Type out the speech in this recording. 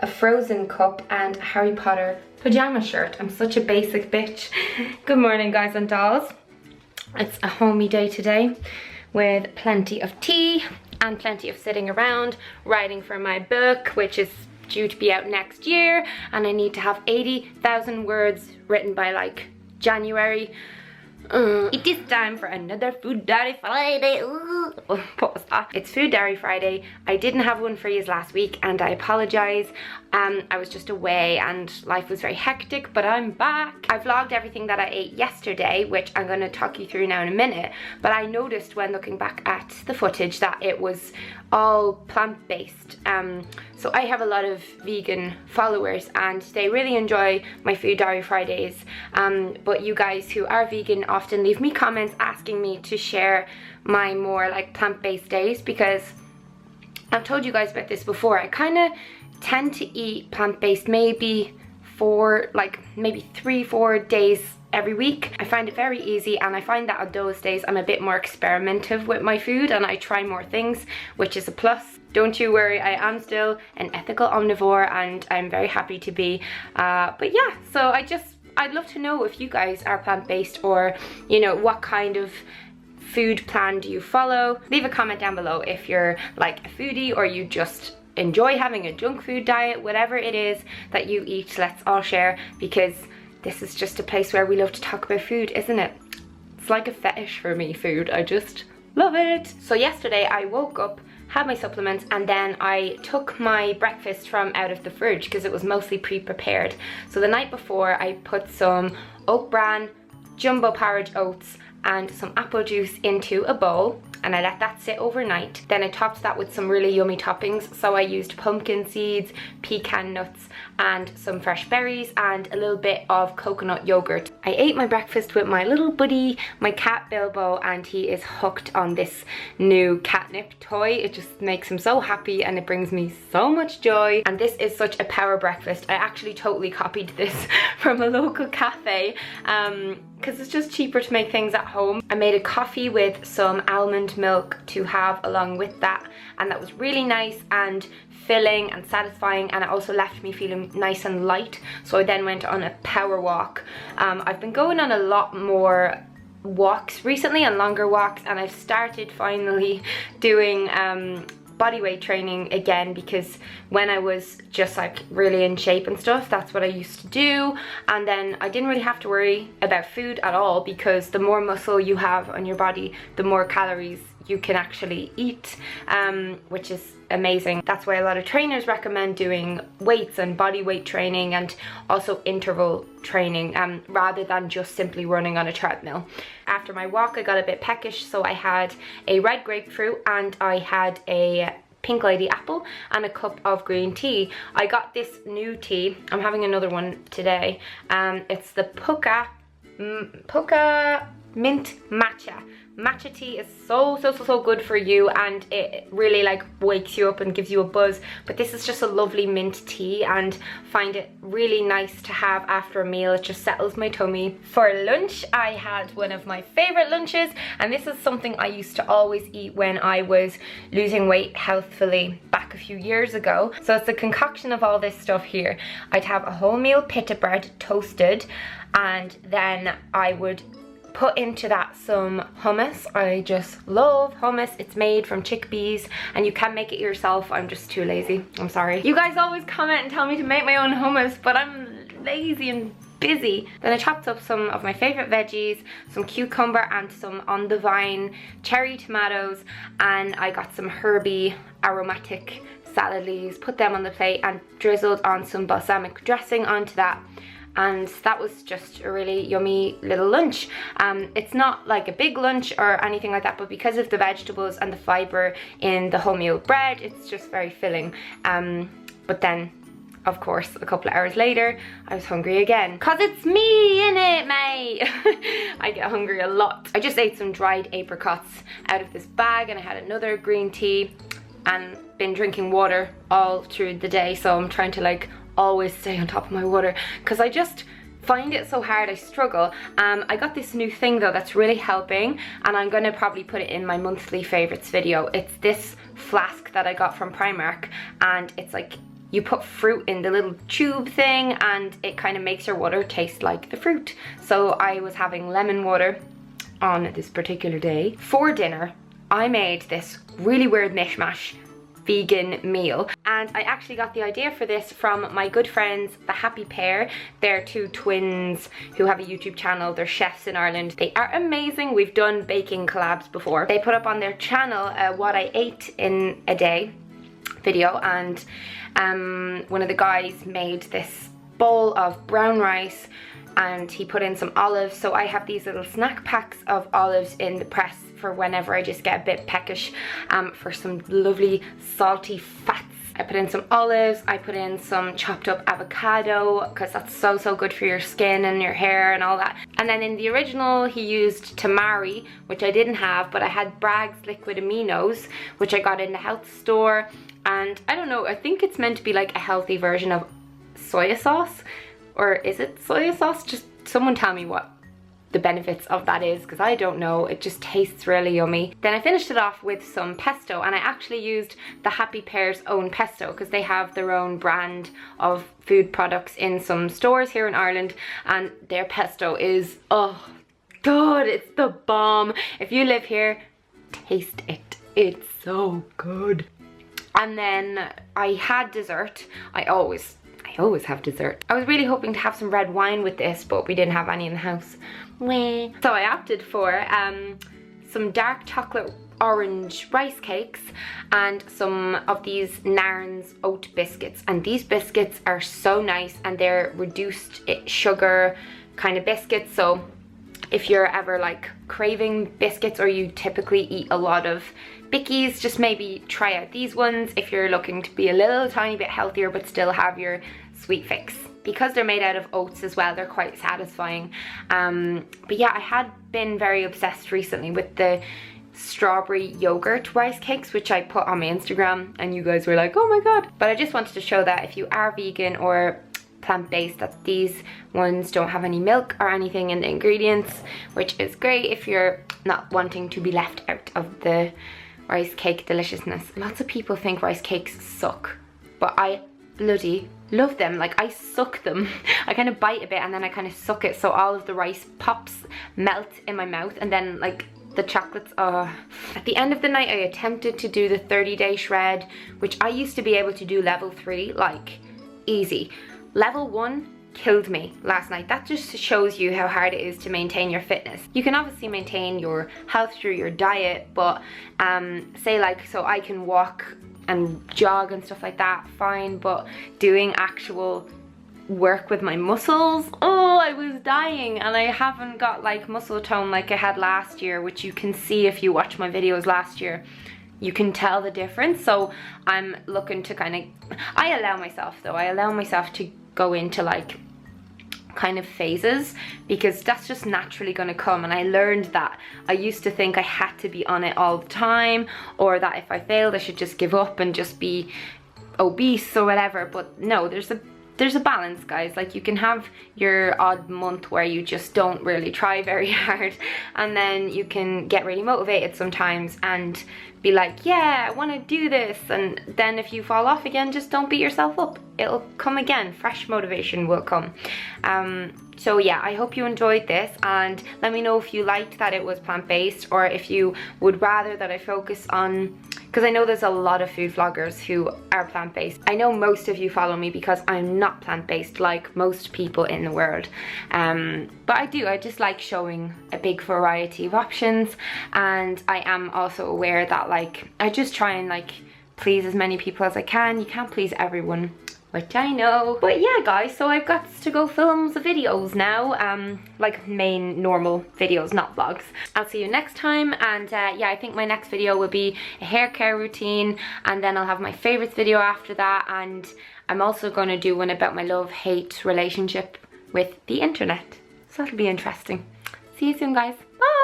a Frozen cup, and a Harry Potter pajama shirt. I'm such a basic bitch. Good morning, guys and dolls. It's a homey day today with plenty of tea and plenty of sitting around writing for my book, which is due to be out next year, and I need to have 80,000 words written by like January. It is time for another Food Diary Friday. Ooh. What was that? It's Food Diary Friday. I didn't have one for you last week and I apologise. I was just away and life was very hectic, but I'm back. I vlogged everything that I ate yesterday, which I'm going to talk you through now in a minute, but I noticed when looking back at the footage that it was all plant-based. So I have a lot of vegan followers and they really enjoy my Food Diary Fridays, but you guys who are vegan often leave me comments asking me to share my more like plant-based days, because I've told you guys about this before. I kind of tend to eat plant-based maybe 3-4 days every week. I find it very easy, and I find that on those days I'm a bit more experimentative with my food and I try more things, which is a plus. Don't you worry, I am still an ethical omnivore and I'm very happy to be. But yeah, so I'd love to know if you guys are plant-based, or you know, what kind of food plan do you follow. Leave a comment down below if you're like a foodie or you just enjoy having a junk food diet. Whatever it is that you eat, let's all share, because this is just a place where we love to talk about food, isn't it? It's like a fetish for me, food. I just love it. So yesterday I woke up, had my supplements, and then I took my breakfast from out of the fridge because it was mostly pre-prepared. So the night before I put some oat bran, jumbo porridge oats and some apple juice into a bowl, and I let that sit overnight. Then I topped that with some really yummy toppings. So I used pumpkin seeds, pecan nuts and some fresh berries and a little bit of coconut yogurt. I ate my breakfast with my little buddy, my cat Bilbo, and he is hooked on this new catnip toy. It just makes him so happy and it brings me so much joy. And this is such a power breakfast. I actually totally copied this from a local cafe because it's just cheaper to make things at home. I made a coffee with some almond milk to have along with that, and that was really nice and filling and satisfying, and it also left me feeling nice and light. So I then went on a power walk. I've been going on a lot more walks recently, and longer walks, and I've started finally doing body weight training again, because when I was just like really in shape and stuff, that's what I used to do. And then I didn't really have to worry about food at all, because the more muscle you have on your body, the more calories you can actually eat, which is amazing. That's why a lot of trainers recommend doing weights and body weight training and also interval training, rather than just simply running on a treadmill. After my walk I got a bit peckish, so I had a red grapefruit and I had a pink lady apple and a cup of green tea. I got this new tea, I'm having another one today. It's the Puka mint matcha. Matcha tea is so good for you, and it really like wakes you up and gives you a buzz. But this is just a lovely mint tea, and find it really nice to have after a meal. It just settles my tummy. For lunch I had one of my favorite lunches, and this is something I used to always eat when I was losing weight healthfully back a few years ago. So it's a concoction of all this stuff here. I'd have a wholemeal pita bread toasted, and then I would put into that some hummus. I just love hummus. It's made from chickpeas and you can make it yourself. I'm just too lazy, I'm sorry. You guys always comment and tell me to make my own hummus, but I'm lazy and busy. Then I chopped up some of my favorite veggies, some cucumber and some on the vine cherry tomatoes, and I got some herby aromatic salad leaves, put them on the plate and drizzled on some balsamic dressing onto that. And that was just a really yummy little lunch. It's not like a big lunch or anything like that, but because of the vegetables and the fiber in the wholemeal bread, it's just very filling. But then, of course, a couple of hours later, I was hungry again. Cause it's me, innit, mate? I get hungry a lot. I just ate some dried apricots out of this bag, and I had another green tea and been drinking water all through the day. So I'm trying to like always stay on top of my water, because I just find it so hard. I struggle. I got this new thing though that's really helping, and I'm gonna probably put it in my monthly favorites video. It's this flask that I got from Primark, and it's like you put fruit in the little tube thing and it kind of makes your water taste like the fruit. So I was having lemon water on this particular day. For dinner, I made this really weird mishmash vegan meal, and I actually got the idea for this from my good friends the Happy Pair. They're two twins who have a YouTube channel. They're chefs in Ireland. They are amazing. We've done baking collabs before. They put up on their channel what I ate in a day video, and one of the guys made this bowl of brown rice and he put in some olives. So I have these little snack packs of olives in the press for whenever I just get a bit peckish, for some lovely salty fats. I put in some olives, I put in some chopped up avocado because that's so good for your skin and your hair and all that. And then in the original he used tamari, which I didn't have, but I had Bragg's liquid aminos, which I got in the health store. And I don't know, I think it's meant to be like a healthy version of soya sauce, or is it soya sauce? Just someone tell me what the benefits of that is, because I don't know. It just tastes really yummy. Then I finished it off with some pesto, and I actually used the Happy Pair's own pesto because they have their own brand of food products in some stores here in Ireland, and their pesto is, oh god, it's the bomb. If you live here, taste it. It's so good. And then I had dessert. I always have dessert. I was really hoping to have some red wine with this, but we didn't have any in the house. Wah. So I opted for some dark chocolate orange rice cakes and some of these Nairn's oat biscuits. And these biscuits are so nice, and they're reduced sugar kind of biscuits. So if you're ever like craving biscuits, or you typically eat a lot of bickies, just maybe try out these ones if you're looking to be a little tiny bit healthier but still have your sweet fix. Because they're made out of oats as well, they're quite satisfying. But yeah, I had been very obsessed recently with the strawberry yogurt rice cakes, which I put on my Instagram, and you guys were like, oh my god. But I just wanted to show that if you are vegan or plant-based, that these ones don't have any milk or anything in the ingredients, which is great if you're not wanting to be left out of the rice cake deliciousness. Lots of people think rice cakes suck, but I bloody love them. Like, I suck them. I kind of bite a bit and then I kind of suck it, so all of the rice pops melt in my mouth, and then like the chocolates are... At the end of the night I attempted to do the 30-day shred, which I used to be able to do level 3 like easy. Level 1 killed me last night. That just shows you how hard it is to maintain your fitness. You can obviously maintain your health through your diet, but say like, so I can walk and jog and stuff like that, fine, but doing actual work with my muscles, oh, I was dying. And I haven't got like muscle tone like I had last year, which you can see if you watch my videos last year. You can tell the difference. So I'm looking to kind of, I allow myself to go into like kind of phases, because that's just naturally going to come. And I learned that. I used to think I had to be on it all the time, or that if I failed I should just give up and just be obese or whatever. But no, there's a balance, guys. Like, you can have your odd month where you just don't really try very hard, and then you can get really motivated sometimes and be like, yeah, I want to do this. And then if you fall off again, just don't beat yourself up. It'll come again. Fresh motivation will come. So yeah, I hope you enjoyed this, and let me know if you liked that it was plant-based, or if you would rather that I focus on, because I know there's a lot of food vloggers who are plant-based. I know most of you follow me because I'm not plant-based like most people in the world. But I just like showing a big variety of options, and I am also aware that like, I just try and like please as many people as I can. You can't please everyone, which I know. But yeah, guys, so I've got to go film the videos now, like main normal videos, not vlogs. I'll see you next time, and yeah, I think my next video will be a hair care routine, and then I'll have my favorites video after that, and I'm also going to do one about my love-hate relationship with the internet, so that'll be interesting. See you soon, guys. Bye.